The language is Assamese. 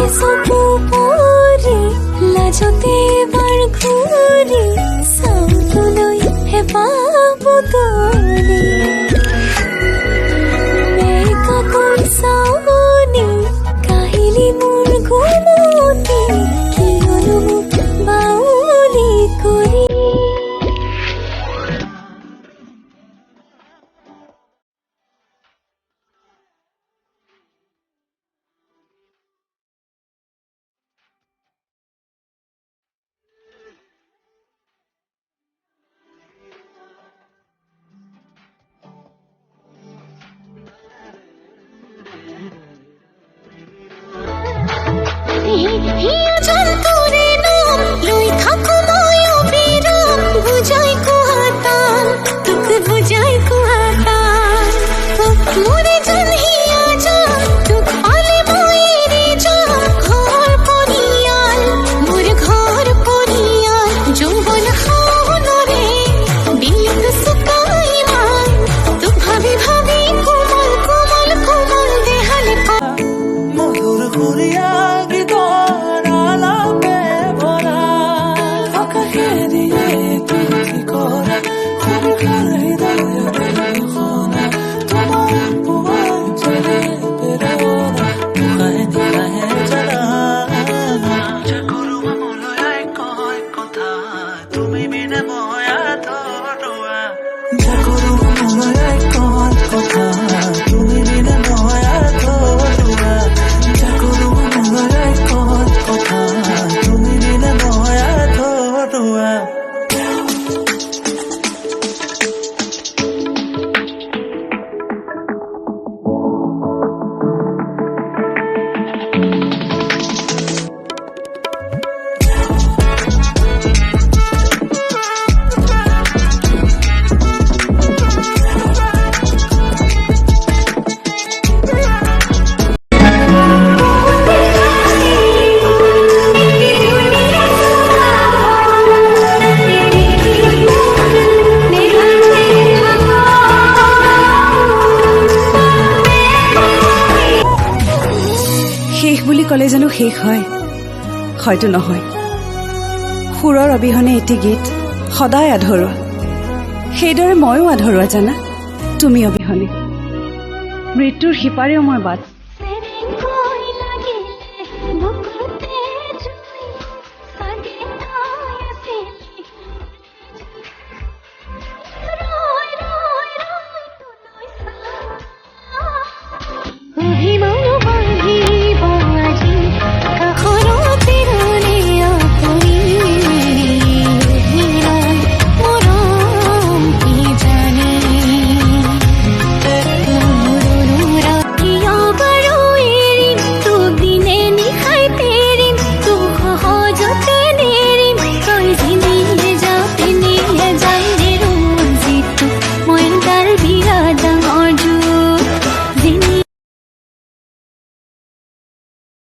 চকু পৰি লাজতে বাৰ ঘূৰি চাবলৈ হেঁপাহ বুটলি মেকাকৈ চাৱনি কাহিলি মোৰ গুণতি কিয়নো মোক বাউলি কৰি কলে জানো শেষ হয় হয়তো নহয় সুৰৰ অবিহনে এটি গীত সদায় আধৰুৱা সেইদৰে ময়ো আধৰুৱা জানা তুমি অবিহনে মৃত্যুৰ সিপাৰেও মই বাট অভিমান